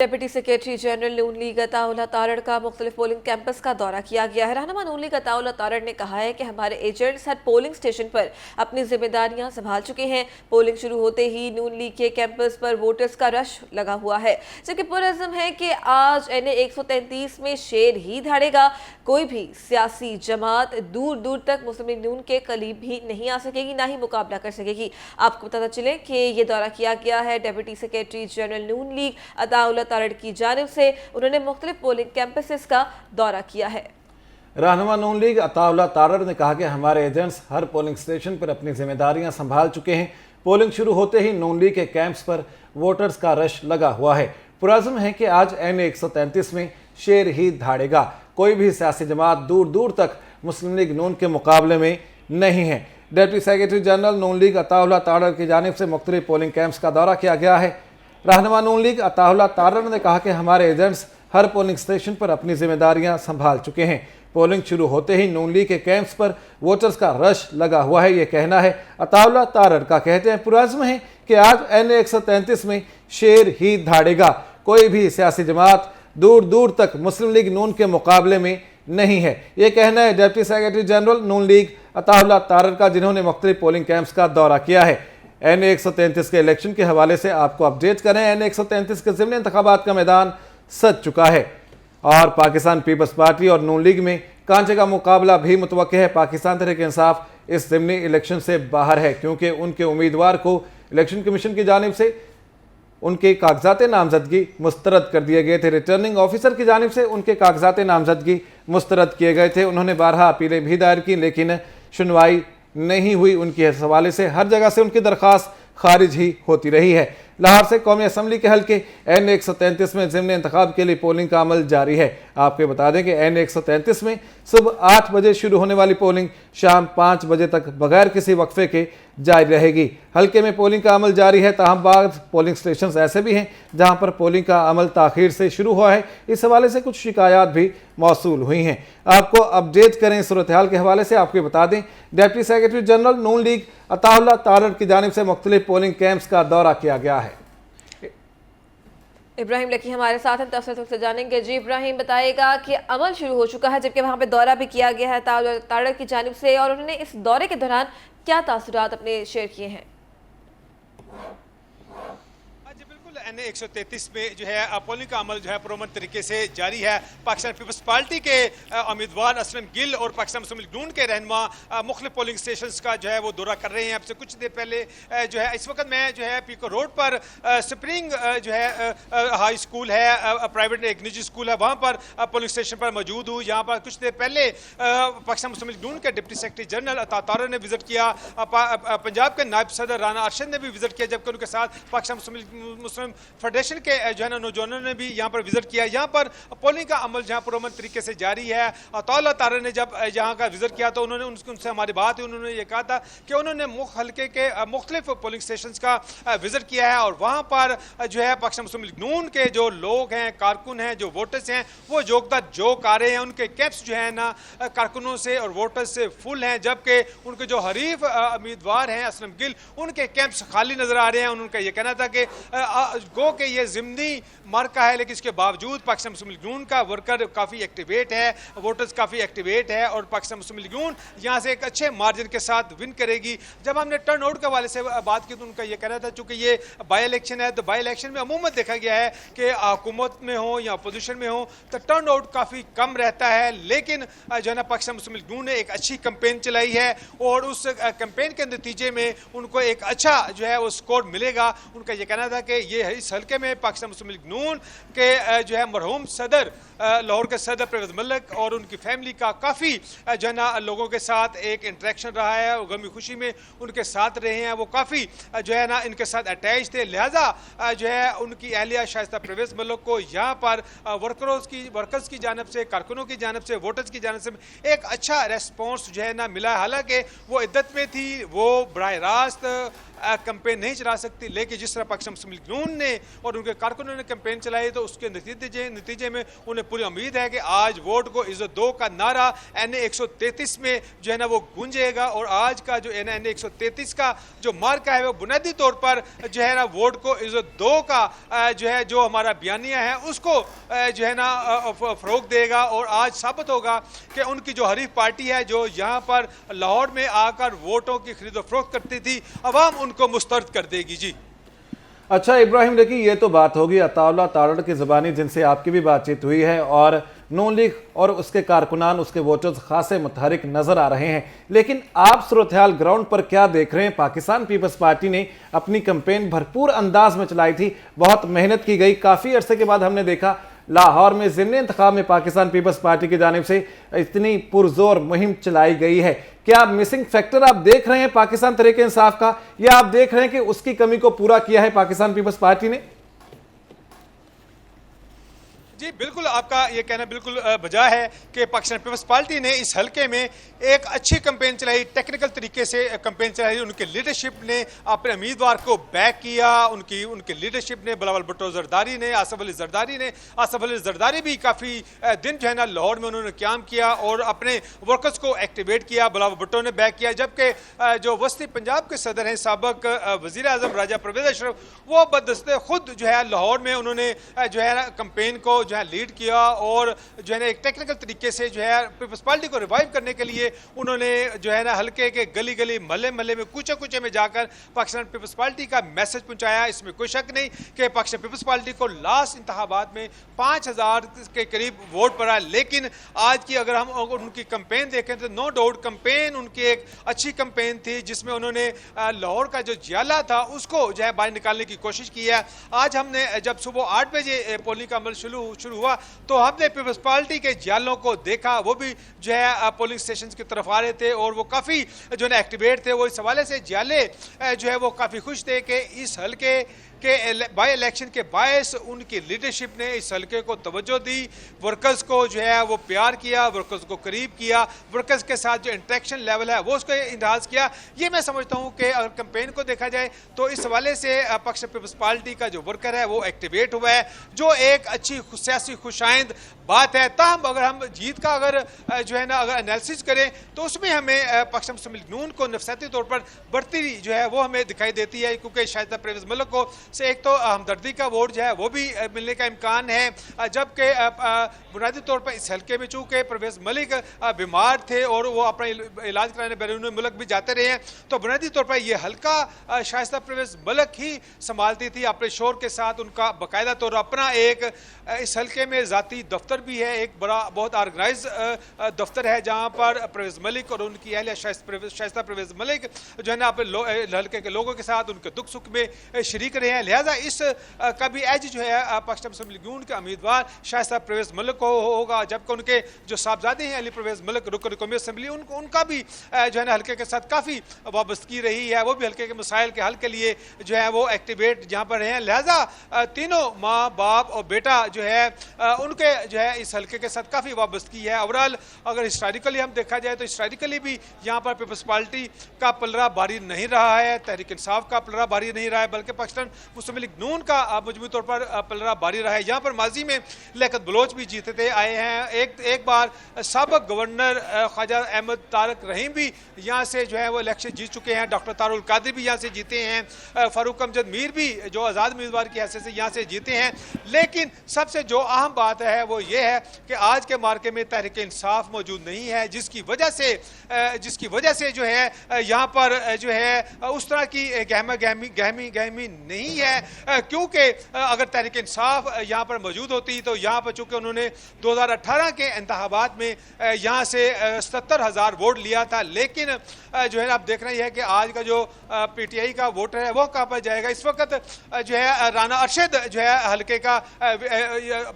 Deputy secretary general नून league Ataullah Tarar का मुख्तलिफ polling campus का दौरा किया गया है। रहनुमा नून लीग अताउल्लाह तारड़ ने कहा है कि हमारे एजेंट्स हर पोलिंग स्टेशन पर अपनी जिम्मेदारियां संभाल चुके हैं। पोलिंग शुरू होते ही नून लीग के कैंपस पर वोटर्स का रश लगा हुआ है, जबकि पुरज़्म है कि आज NA 133 में शेर ही धाड़ेगा। कोई भी सियासी जमात दूर दूर तक मुस्लिम लीग नून के करीब भी नहीं आ सकेगी, ना ही मुकाबला कर सकेगी। आपको बताता चले कि ये दौरा किया गया है डेप्यूटी सेक्रेटरी जनरल नून लीग अताउल्लाह तारड़ की जानिब से। उन्होंने मुख्तलिफ पोलिंग कैंपसेस का दौरा किया है। रहनुमा नून लीग अताउल्लाह तारड़ ने कहा कि हमारे एजेंट्स हर पोलिंग स्टेशन पर अपनी जिम्मेदारियां संभाल चुके हैं। पोलिंग शुरू होते ही नून लीग के कैंप्स पर वोटर्स का रश लगा हुआ है। पुरज़्म है कि आज NA 133 में शेर ही धाड़ेगा। कोई भी सियासी जमात दूर दूर तक मुस्लिम लीग नून के मुकाबले में नहीं है। डिप्टी सेक्रेटरी जनरल नून लीग अताउल्लाह तारड़ की जानिब से मुख्तलिफ पोलिंग कैंप्स का दौरा किया गया है। रहनुमा नून लीग अताउल्लाह तारड़ ने कहा कि हमारे एजेंट्स हर पोलिंग स्टेशन पर अपनी जिम्मेदारियां संभाल चुके हैं। पोलिंग शुरू होते ही नून लीग के कैंप्स पर वोटर्स का रश लगा हुआ है, ये कहना है अताउल्लाह तारड़ का। कहते हैं पुरज़्म है कि आज NA 133 में शेर ही धाड़ेगा। कोई भी सियासी जमात दूर दूर तक मुस्लिम लीग नून के मुकाबले में नहीं है, ये कहना है डिप्टी सेक्रेटरी जनरल नून लीग अताउल्लाह तारड़ का, जिन्होंने मुख्तलिफ पोलिंग कैंप्स का दौरा किया है। NA 133 के इलेक्शन के हवाले से आपको अपडेट करें। NA 133 के ज़िमनी इंतखाबात का मैदान सज चुका है और पाकिस्तान पीपल्स पार्टी और नून लीग में कांचे का मुकाबला भी मुतवक्के है। पाकिस्तान तहरीक इंसाफ इस ज़िमनी इलेक्शन से बाहर है, क्योंकि उनके उम्मीदवार को इलेक्शन कमीशन की जानिब से उनके कागजात नामजदगी मुस्तरद कर दिए गए थे। रिटर्निंग ऑफिसर की जानिब से उनके कागजात नामजदगी मुस्तरद किए गए थे। उन्होंने 12 अपीलें भी दायर की, लेकिन सुनवाई नहीं हुई। उनकी इस हवाले से हर जगह से उनकी दरख्वास्त खारिज ही होती रही है। लाहौर से कौमी असम्बली के हल्के NA 133 में ज़िमनी इंतखाब के लिए पोलिंग का अमल जारी है। आपको बता दें कि NA 133 में सुबह 8 बजे शुरू होने वाली पोलिंग शाम 5 बजे तक बगैर किसी वक्फे के जारी रहेगी। हल्के में पोलिंग का अमल जारी है, ताहम बाद पोलिंग स्टेशन ऐसे भी हैं जहां पर पोलिंग का अमल ताखीर से शुरू हुआ है। इस हवाले से कुछ शिकायत भी मौसूल हुई हैं। आपको अपडेट करें सूरत हाल के हवाले से। आपको बता दें डिप्टी सेक्रेटरी जनरल नून लीग अताउल्लाह तारड़ की जानिब से मुख्तलिफ पोलिंग कैंप्स का दौरा किया गया है। इब्राहिम लकी हमारे साथ हैं, तफसील से जानेंगे। जी इब्राहिम, बताएगा कि अमल शुरू हो चुका है, जबकि वहां पे दौरा भी किया गया है तारड़ की जानिब से, और उन्होंने इस दौरे के दौरान क्या तासुरात अपने शेयर किए हैं? NA 133 में जो है पोलिंग का अमल जो है पुरअमन तरीके से जारी है। पाकिस्तान पीपल्स पार्टी के उम्मीदवार असलम गिल और पाकिस्तान मुस्लिम लीग नून के रहनुमा मुख्तलिफ पोलिंग स्टेशंस का जो है वो दौरा कर रहे हैं। अब से कुछ देर पहले जो है इस वक्त मैं जो है पीको रोड पर स्प्रिंग जो है हाई स्कूल है, प्राइवेट एक निजी स्कूल है, वहाँ पर पोलिंग स्टेशन पर मौजूद हूँ। यहाँ पर कुछ देर पहले पाकिस्तान मुस्लिम लीग नून के डिप्टी सेक्रेटरी जनरल अता तारड़ ने विजिट किया। पंजाब के नायब सदर राना अरशद ने भी विजिट किया, जबकि उनके साथ पाकिस्तान मुस्लिम फेडरेशन के जो है ना नौजवानों ने भी यहाँ पर विजिट किया। यहाँ पर पोलिंग का अमल जहाँ पुरअमन तरीके से जारी है। अताउल्लाह तारड़ ने जब यहाँ का विजिट किया तो उन्होंने उनसे हमारी बात हुई, उन्होंने ये कहा था कि उन्होंने हल्के के मुख्तलिफ पोलिंग स्टेशन का विजिट किया है और वहाँ पर जो है पाकिस्तान मुस्लिम लीग नून के जो लोग हैं, कारकुन हैं, जो वोटर्स हैं, वो जोक आ रहे हैं। उनके कैंप्स जो है ना कारकुनों से और वोटर्स से फुल हैं, जबकि उनके जो हरीफ उम्मीदवार हैं असलम गिल, उनके कैंप्स खाली नजर आ रहे हैं। उनका ये कहना था कि गो कि ये ज़िमनी मार्का है, लेकिन इसके बावजूद पाकिस्तान मुस्लिम लीग नून का वर्कर काफ़ी एक्टिवेट है, वोटर्स काफ़ी एक्टिवेट है और पाकिस्तान मुस्लिम लीग नून यहाँ से एक अच्छे मार्जिन के साथ विन करेगी। जब हमने टर्न आउट के हवाले से बात की तो उनका ये कहना था, चूँकि ये बाई इलेक्शन है तो बाई इलेक्शन में अमूमन देखा गया है कि हुकूमत में हो या अपोजिशन में हो तो टर्न आउट काफ़ी कम रहता है, लेकिन जो है ना पाकिस्तान मुस्लिम लीग नून ने एक अच्छी कैंपेन चलाई है और उस कैंपेन के नतीजे में उनको एक अच्छा जो है वो स्कोर मिलेगा। उनका ये कहना था कि ये इस हल्के में पाकिस्तान मुस्लिम लीग नून के जो है मरहूम सदर लाहौर के सदर परवेज मलिक और उनकी फैमिली का काफ़ी जो है ना लोगों के साथ एक इंटरेक्शन रहा है और गमी खुशी में उनके साथ रहे हैं। वो काफ़ी जो है ना इनके साथ अटैच थे, लिहाजा जो है उनकी अहलिया शाइस्ता परवेज मलिक को यहाँ पर वर्कर्स की जानब से, कारकुनों की जानब से, वोटर्स की जानब से एक अच्छा रेस्पॉन्स जो है ना मिला। हालांकि वो इद्दत में थी, वो बराह रास्त कैंपेन नहीं चला सकती, लेकिन जिस तरह पाकिस्तान मुस्लिम लीग नून ने और उनके कारकुनों ने कैंपेन चलाई तो उसके नतीजे में उन्हें पूरी उम्मीद है कि आज वोट को इज्जत दो का नारा NA 133 में जो है ना वो गूंजेगा। और आज का जो NA 133 का जो मार्का है वो बुनियादी तौर पर जो है ना वोट को इज्जत दो का जो है जो हमारा बयानिया है उसको जो है ना फरोग देगा। और आज साबित होगा कि उनकी जो हरीफ पार्टी है जो यहाँ पर लाहौर में आकर वोटों की खरीदो फरोख्त करती थी, अवाम उनको मुस्तरद कर देगी। जी अच्छा इब्राहिम, देखिए ये तो बात होगी अताउल्लाह तारड़ की ज़बानी जिनसे आपकी भी बातचीत हुई है, और नून लीग और उसके कारकुनान उसके वोटर्स खासे मुतहरिक नजर आ रहे हैं। लेकिन आप सूरत हाल ग्राउंड पर क्या देख रहे हैं? पाकिस्तान पीपल्स पार्टी ने अपनी कैंपेन भरपूर अंदाज में चलाई थी, बहुत मेहनत की गई। काफ़ी अरसे के बाद हमने देखा लाहौर में ज़िमनी इंतखाब में पाकिस्तान पीपल्स पार्टी की जानिब से इतनी पुरजोर मुहिम चलाई गई है। क्या मिसिंग फैक्टर आप देख रहे हैं पाकिस्तान तहरीक इंसाफ का, या आप देख रहे हैं कि उसकी कमी को पूरा किया है पाकिस्तान पीपल्स पार्टी ने? जी बिल्कुल, आपका ये कहना बिल्कुल बजा है कि पाकिस्तान पीपल्स पार्टी ने इस हलके में एक अच्छी कैंपेन चलाई, टेक्निकल तरीके से कैंपेन चलाई। उनके लीडरशिप ने अपने उम्मीदवार को बैक किया, उनकी लीडरशिप ने, बिलावल भुट्टो जरदारी ने, आसफ अली जरदारी भी काफ़ी दिन जो है ना लाहौर में उन्होंने क्याम किया और अपने वर्कर्स को एक्टिवेट किया। बिलावल भुट्टो ने बैक किया, जबकि जो वस्ती पंजाब के सदर हैं साबिक वज़ीर आज़म राजा परवेज़ अशरफ, वो बदस्ते खुद जो है लाहौर में उन्होंने जो है ना कैंपेन को जो है लीड किया और जो है ना एक टेक्निकल तरीके से जो है पीपल्स पार्टी को रिवाइव करने के लिए उन्होंने जो है ना हल्के के गली गली महल्ले में कूचे में जाकर पाकिस्तान पीपल्स पार्टी का मैसेज पहुंचाया। इसमें कोई शक नहीं कि पाकिस्तान पीपल्स पार्टी को लास्ट इंतखाबात में 5000 के करीब वोट पड़ा। लेकिन आज की अगर हम उनकी कैंपेन देखें तो नो डाउट कैंपेन उनकी एक अच्छी कैंपेन थी, जिसमें उन्होंने लाहौर का जो जियाला था उसको जो है बाहर निकालने की कोशिश की है। आज हमने जब सुबह 8 बजे पोलिंग का अमल शुरू हुआ तो हमने पीपल्स पार्टी के जियालों को देखा, वो भी जो है पोलिंग स्टेशन की तरफ आ रहे थे और वो काफ़ी जो है एक्टिवेट थे। वो इस हवाले से जियाले जो है वो काफ़ी खुश थे कि इस हल्के के बाई इलेक्शन के बायस उनकी लीडरशिप ने इस हल्के को तवज्जो दी, वर्कर्स को जो है वो प्यार किया, वर्कर्स को करीब किया, वर्कर्स के साथ जो इंटरेक्शन लेवल है वो उसको इंहाज किया। ये मैं समझता हूँ कि अगर कैंपेन को देखा जाए तो इस हवाले से पाकिस्तान पीपल्स पार्टी का जो वर्कर है वो एक्टिवेट हुआ है, जो एक अच्छी सियासी खुशाइंद बात है। ताहम अगर हम जीत का अगर जो है ना अगर एनालिसिस करें तो उसमें हमें पाकिस्तान मुस्लिम लीग नून को नफसियाती तौर पर बढ़ती जो है वो हमें दिखाई देती है, क्योंकि शाहिदा परवेज़ मलिक को से एक तो हमदर्दी का वोट जो है वो भी मिलने का इम्कान है, जबकि बुनियादी तौर पर इस हल्के में चूँकि परवेज़ मलिक बीमार थे और वो अपना इलाज कराने बैरून मुल्क भी जाते रहे हैं, तो बुनियादी तौर पर यह हल्का शाहिदा परवेज़ मलिक ही संभालती थी अपने शोर के साथ। उनका बाकायदा तौर अपना एक इस हल्के में ज़ाती दफ्तर भी है, एक बड़ा बहुत ऑर्गेनाइज दफ्तर है जहाँ पर परवेज़ मलिक और उनकी अहलिया शाइस्ता परवेज़ मलिक जो है ना अपने हल्के के लोगों के साथ उनके दुख सुख में शरीक रहे हैं। लिहाजा इस का भी एज जो है पाकिस्तान मुस्लिम लीग नून के उम्मीदवार शाइस्ता परवेज़ मलिक को होगा, जबकि उनके जो साहबजादे हैं अली परवेज़ मलिक रुकन कौमी असम्बली उनका भी जो है ना हल्के के साथ काफ़ी वाबस्तगी रही है, वो भी हल्के के मसाइल के हल के लिए जो है वो एक्टिवेट जहाँ पर रहे हैं। लिहाजा तीनों माँ बाप और बेटा जो है उनके जो है इस हल्के के साथ काफ़ी वाबस्तगी है। ओवरऑल अगर हिस्टोरिकली हम देखा जाए तो हिस्टोरिकली भी यहाँ पर पीपल्स पार्टी का पलड़ा भारी नहीं रहा है, तहरीक इंसाफ का पलड़ा भारी नहीं रहा है, बल्कि पाकिस्तान मुस्लिम लीग नून का मजमूई तौर पर पलड़ा भारी रहा है। यहाँ पर माजी में लियाकत बलोच भी जीतते आए हैं, एक बार साबिक गवर्नर ख्वाजा अहमद तारक रहीम भी यहाँ से जो है वो इलेक्शन जीत चुके हैं, डॉक्टर तारुल कादिर भी यहाँ से जीते हैं, फारूक अमजद मीर भी जो आज़ाद उम्मीदवार की हैसियत से यहाँ से जीते हैं। लेकिन सबसे जो अहम बात है वो ये है कि आज के मार्के में तहरीक इंसाफ मौजूद नहीं है, जिसकी वजह से जो है यहाँ पर जो है उस तरह की गहमी नहीं है, क्योंकि अगर तहरीक इंसाफ यहाँ पर मौजूद होती तो यहाँ पर चूंकि उन्होंने 2018 के इंतखाबात में यहाँ से 77,000 वोट लिया था, लेकिन जो है आप देख रहे हैं कि आज का जो PTI का वोटर है वो कहाँ पर जाएगा। इस वक्त जो है राना अरशद जो है हल्के का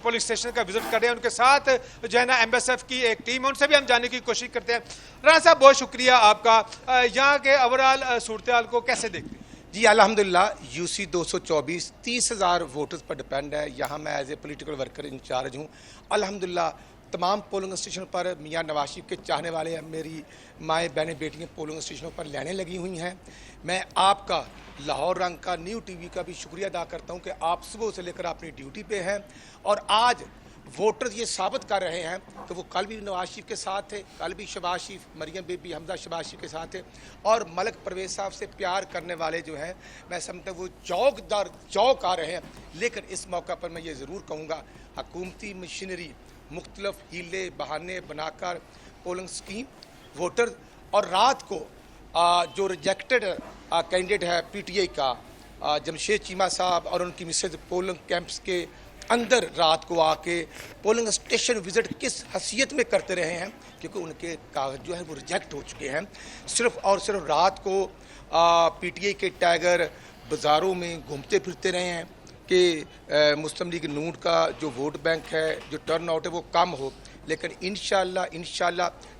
पोलिंग स्टेशन का विजिट कर रहे हैं, उनके साथ जो है ना MSF की एक टीम है, उनसे भी हम जानने की कोशिश करते हैं। राना साहब बहुत शुक्रिया आपका, यहाँ के ओवरऑल सूरत हाल को कैसे देखते हैं? जी अल्हम्दुलिल्लाह UC 224 30,000 वोटर्स पर डिपेंड है। यहाँ मैं as a political worker in charge हूँ। अल्हम्दुलिल्लाह तमाम पोलिंग स्टेशन पर मियां नवाज शरीफ के चाहने वाले मेरी माएँ बहनें बेटियाँ पोलिंग स्टेशनों पर लाइनें लगी हुई हैं। मैं आपका लाहौर रंग का न्यू टीवी का भी शुक्रिया अदा करता हूं कि आप सुबह से लेकर अपनी ड्यूटी पे हैं और आज वोटर्स ये साबित कर रहे हैं कि वो कल भी नवाज शरीफ के साथ थे, कल भी शहबाज शरीफ, मरियम बीबी, हमजा शहबाज शरीफ के साथ थे और मलिक परवेज साहब से प्यार करने वाले जो हैं मैं समझता हूँ वो चौक आ रहे हैं। लेकिन इस मौका पर मैं ये ज़रूर कहूँगा, हुकूमती मशीनरी मुख्तलिफ हीले बहाने बनाकर पोलिंग स्कीम वोटर और रात को जो रिजेक्टेड कैंडिडेट है PTI का जमशेद चीमा साहब और उनकी मिसेज पोलिंग कैंप्स के अंदर रात को आके पोलिंग स्टेशन विजिट किस हैसियत में करते रहे हैं, क्योंकि उनके कागज जो है वो रिजेक्ट हो चुके हैं। सिर्फ और सिर्फ रात को PTI के टाइगर बाज़ारों में घूमते फिरते रहे हैं कि मुस्लिम लीग नून का जो वोट बैंक है, जो टर्न आउट है वो कम हो। लेकिन इंशाल्लाह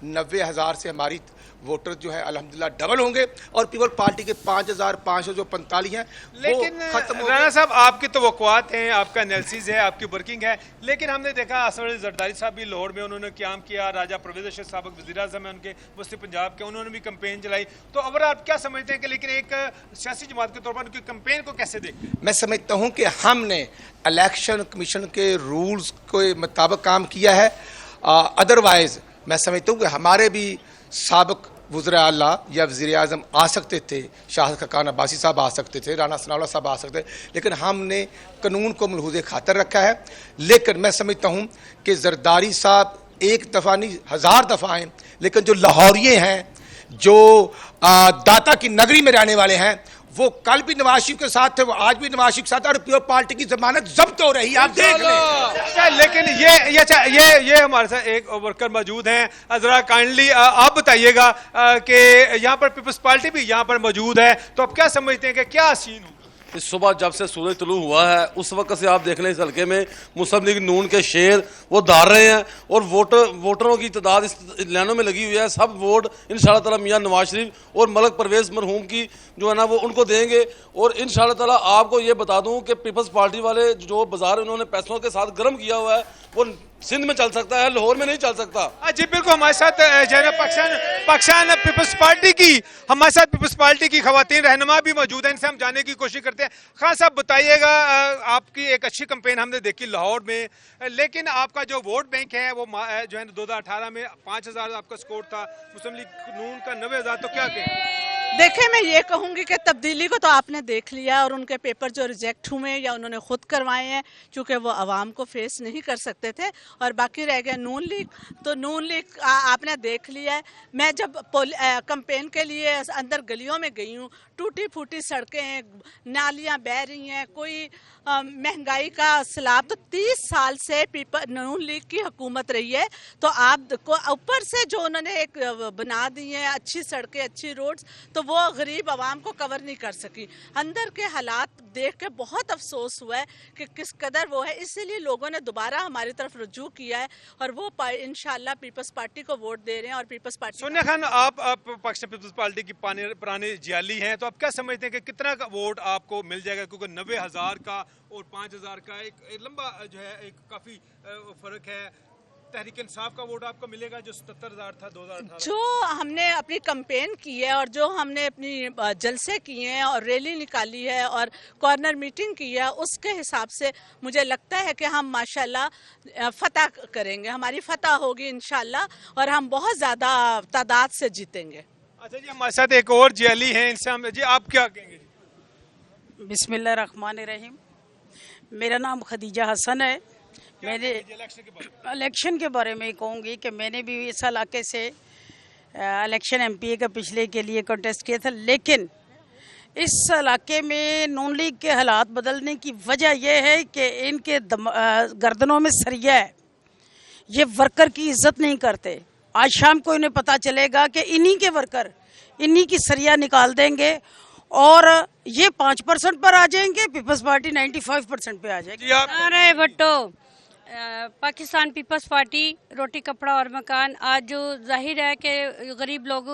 90,000 से हमारी वोटर जो है अल्हम्दुलिल्लाह डबल होंगे और पीपल पार्टी के 5,545 हैं। लेकिन राणा साहब आपकी तो वक़्वात हैं, आपका एनालिसिस है, आपकी वर्किंग है, लेकिन हमने देखा असद अली जरदारी साहब भी लाहौर में उन्होंने क़याम किया, राजा परवेज़ अशरफ साबिक़ वज़ीर-ए-आज़म हैं उनके मुस्लिम पंजाब के, उन्होंने भी कैंपेन चलाई। तो अब आप क्या समझते हैं कि लेकिन एक सियासी जमात के तौर पर उनकी कैंपेन को कैसे देखते हैं? मैं समझता हूँ कि हमने इलेक्शन कमीशन के रूल्स के मुताबिक काम किया है। अदरवाइज़ मैं समझता हूँ कि हमारे भी साबिक़ वज़ीर आला या वज़ीर आज़म आ सकते थे, शाहिद खकान अब्बासी साहब आ सकते थे, राना सनाउल्लाह साहब आ सकते थे, लेकिन हमने कानून को मलहूज़े खातर रखा है। लेकिन मैं समझता हूँ कि जरदारी साहब एक दफ़ा नहीं 1000 दफ़ा आए, लेकिन जो लाहौरिये हैं, जो दाता की नगरी में रहने वाले हैं, वो कल भी नवाज शरीफ के साथ थे, वो आज भी नवाज शरीफ के साथ, और प्योर पार्टी की जमानत जब्त हो रही है, आप देख लें। लेकिन ये हमारे साथ एक वर्कर मौजूद हैं, जरा काइंडली आप बताइएगा कि यहाँ पर पीपल्स पार्टी भी यहाँ पर मौजूद है, तो आप क्या समझते हैं कि क्या सीन होगा? इस सुबह जब से सूरज तुलू हुआ है उस वक्त से आप देख लें इस हल्के में मुस्लिम लीग नून के शेर वो धार रहे हैं और वोटरों की तादाद इस लाइनों में लगी हुई है। सब वोट इंशाअल्लाह ताला मियां नवाज शरीफ और मलिक परवेज़ मरहूम की जो है ना वो उनको देंगे। और इंशाअल्लाह ताला आपको ये बता दूं कि पीपल्स पार्टी वाले जो बाजार उन्होंने पैसों के साथ गर्म किया हुआ है वो सिंध में चल सकता है, लाहौर में नहीं चल सकता। जी बिल्कुल, हमारे साथ जो है पाकिस्तान पीपल्स पार्टी की हमारे साथ पीपल्स पार्टी की खवातीन रहनुमा भी मौजूद है, इनसे हम जानने की कोशिश करते हैं। खान साहब बताइएगा, आपकी एक अच्छी कैंपेन हमने देखी लाहौर में, लेकिन आपका जो वोट बैंक है वो जो है 2018 में 5,000 आपका स्कोर था, मुस्लिम लीग नून का 90,000, तो क्या कहें? देखिए, मैं ये कहूँगी कि तब्दीली को तो आपने देख लिया और उनके पेपर जो रिजेक्ट हुए या उन्होंने खुद करवाए हैं क्योंकि वो आवाम को फेस नहीं कर सकते थे, और बाकी रह गया नून लीग, तो नून लीग आपने देख लिया है। मैं जब कैंपेन के लिए अंदर गलियों में गई हूँ, टूटी फूटी सड़कें हैं, नालियाँ बह रही हैं, कोई महंगाई का सैलाब, तो 30 साल से नून लीग की हुकूमत रही है, तो आप ऊपर से जो उन्होंने एक बना दी है अच्छी सड़कें, अच्छी रोड्स, तो वो गरीब आवाम को कवर नहीं कर सकी। अंदर के हालात देख के बहुत अफसोस हुआ है कि किस कदर वो है, इसीलिए लोगों ने दोबारा हमारी तरफ रुजू किया है और वो इंशाल्लाह पीपल्स पार्टी को वोट दे रहे हैं। और पीपल्स पार्टी सोनिया खान, आप पाकिस्तान पीपल्स पार्टी की पुराने जियाली हैं, तो आप क्या समझते हैं कि कितना का वोट आपको मिल जाएगा? क्योंकि 90,000 का और 5,000 का एक लंबा जो है एक काफी फर्क है। तहरीक इंसाफ का वोट आपको मिलेगा जो 77,000 था 2018। जो हमने अपनी कैंपेन की है और जो हमने अपनी जलसे किए हैं और रैली निकाली है और कॉर्नर मीटिंग की है, उसके हिसाब से मुझे लगता है कि हम माशाल्लाह फतह करेंगे, हमारी फतह होगी इंशाल्लाह और हम बहुत ज़्यादा तादाद से जीतेंगे। अच्छा जी, हमारे साथ एक और जियाली हैं, इनसे हम जी आप क्या कहेंगे? बिस्मिल्लाहिर्रहमानिर्रहीम, मेरा नाम खदीजा हसन है। मैंने इलेक्शन के बारे में कहूँगी कि मैंने भी इस इलाके से इलेक्शन MPA का पिछले के लिए कंटेस्ट किया था, लेकिन इस इलाके में नून लीग के हालात बदलने की वजह यह है कि इनके गर्दनों में सरिया है, ये वर्कर की इज्जत नहीं करते। आज शाम को इन्हें पता चलेगा कि इन्हीं के वर्कर इन्हीं की सरिया निकाल देंगे और ये 5% पर आ जाएंगे, पीपल्स पार्टी 95% पे आ जाएगी। अरे भट्टो, पाकिस्तान पीपल्स पार्टी रोटी कपड़ा और मकान, आज जो जाहिर है कि गरीब लोग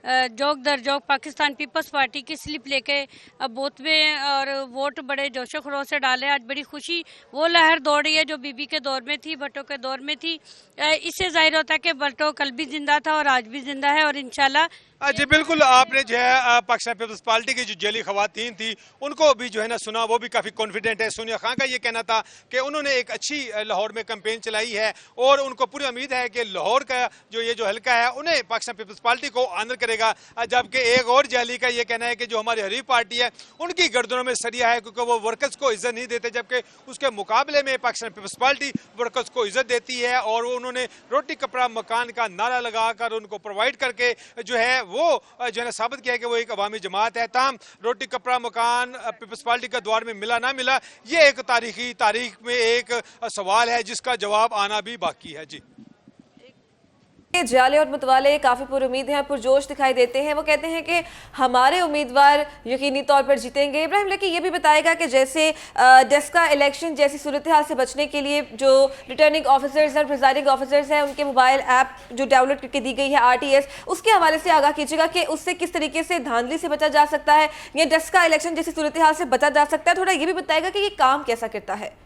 जोक दर जोक पाकिस्तान पीपल्स पार्टी की स्लिप लेके अब बूथ में और वोट बड़े जोशो खरोश से डाले। आज बड़ी खुशी वो लहर दौड़ रही है जो बीबी के दौर में थी, भट्टो के दौर में थी। इससे जाहिर होता है कि भट्टो कल भी जिंदा था और आज भी जिंदा है और इंशाल्लाह। जी बिल्कुल, आपने जो है पाकिस्तान पीपल्स पार्टी की जो जेली खवातीन थी उनको भी जो है ना सुना, वो भी काफ़ी कॉन्फिडेंट है। सोनिया खान का ये कहना था कि उन्होंने एक अच्छी लाहौर में कैंपेन चलाई है और उनको पूरी उम्मीद है कि लाहौर का जो हल्का है उन्हें पाकिस्तान पीपल्स पार्टी को आंदर करेगा। जबकि एक और जेली का ये कहना है कि जो हमारी हरीफ पार्टी है उनकी गर्दनों में सरिया है, क्योंकि वो वर्कर्स को इज्जत नहीं देते, जबकि उसके मुकाबले में पाकिस्तान पीपल्स पार्टी वर्कर्स को इज्जत देती है। और वो उन्होंने रोटी कपड़ा मकान का नारा लगाकर उनको प्रोवाइड करके जो है वो जो है साबित किया है कि वो एक अवामी जमात है। ताम रोटी कपड़ा मकान पीपल्स पार्टी का द्वार में मिला ना मिला, ये एक तारीख में एक सवाल है जिसका जवाब आना भी बाकी है। जी जाले और मतवाले काफी पुरुमीद हैं, पुरजोश दिखाई देते हैं। वो कहते हैं कि हमारे उम्मीदवार यकीनी तौर पर जीतेंगे। इब्राहिम लकी ये भी बताएगा कि जैसे डेस्का इलेक्शन जैसी सूरत हाल से बचने के लिए जो रिटर्निंग ऑफिसर्स और प्रिजाइडिंग ऑफिसर्स हैं उनके मोबाइल ऐप जो डाउनलोड करके दी गई है RTS, उसके हवाले से आगाह कीजिएगा कि उससे किस तरीके से धांधली से बचा जा सकता है या डेस्का इलेक्शन जैसी सूरत हाल से बचा जा सकता है। थोड़ा ये भी बताएगा कि ये काम कैसा करता है।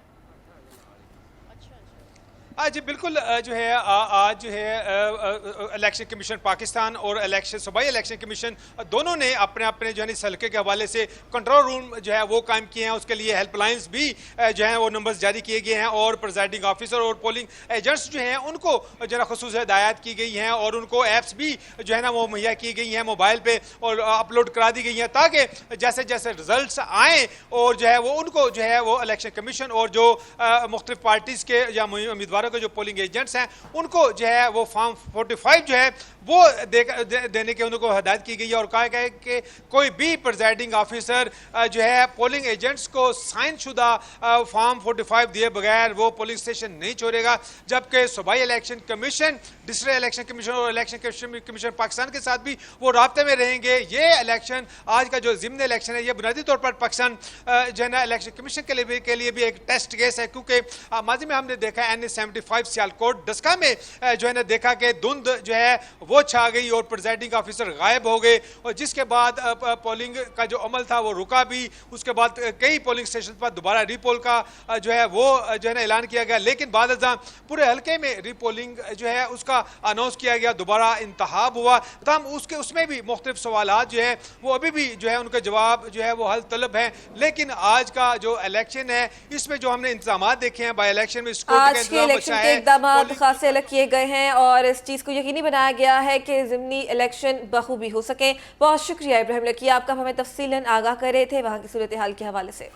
जी बिल्कुल, जो है आज जो है इलेक्शन कमीशन पाकिस्तान और सूबाई इलेक्शन कमीशन दोनों ने अपने अपने जो है इस हल्के के हवाले से कंट्रोल रूम जो है वो कायम किए हैं। उसके लिए हेल्पलाइंस भी जो है वो नंबर्स जारी किए गए हैं और प्रिजाइडिंग ऑफिसर और पोलिंग एजेंट्स जो हैं उनको जो है खुसूस हिदायत की गई हैं और उनको ऐप्स भी जो है ना वो मुहैया की गई हैं मोबाइल पे और अपलोड करा दी गई हैं, ताकि जैसे जैसे रिजल्ट आएँ और जो है वो उनको जो है वो इलेक्शन कमीशन और जो मुख्तलिफ पार्टीज़ के या उम्मीदवारों जो पोलिंग एजेंट्स हैं उनको जो है वो फॉर्म 45 जो है वो देने के उनको हदायत की गई है। और कहा गया है कि कोई भी प्रिजाइडिंग ऑफिसर जो है पोलिंग एजेंट्स को साइन शुदा फॉर्म 45 दिए बगैर वो पोलिंग स्टेशन नहीं छोड़ेगा। जबकि सूबाई election commission, district election commission और इलेक्शन कमीशन पाकिस्तान के साथ भी वो राब्ते में रहेंगे। ये इलेक्शन आज का जो ज़िम्नी इलेक्शन है ये बुनियादी तौर पर पाकिस्तान जो है ना इलेक्शन कमीशन के लिए भी एक टेस्ट केस है, क्योंकि माजी में हमने देखा NA-75 सियालकोट डस्का में जो है ना देखा कि धुंध जो है वो छा गई और प्रिजाइडिंग ऑफिसर गायब हो गए और जिसके बाद पोलिंग का जो अमल था वो रुका भी। उसके बाद कई पोलिंग स्टेशन पर दोबारा रीपोल का जो है वो जो है ना ऐलान किया गया, लेकिन बाद पूरे हल्के में रीपोलिंग जो है उसका अनाउंस किया गया, दोबारा इंतखाब हुआ। तमाम उसमें भी मुख्तलिफ सवालात जो है वो अभी भी जो है उनके जवाब जो है वो हल तलब है। लेकिन आज का जो इलेक्शन है इसमें जो हमने इंतजाम देखे हैं बाई इलेक्शन में आज के इलेक्शन के इकदाम खासे अलग किए गए हैं और इस चीज़ को यकीनी बनाया गया है कि ज़िमनी इलेक्शन बखूबी हो सके। बहुत शुक्रिया इब्राहिम लकी, आपका हमें तफसीलन आगाह कर रहे थे वहाँ की सूरत हाल के हवाले से।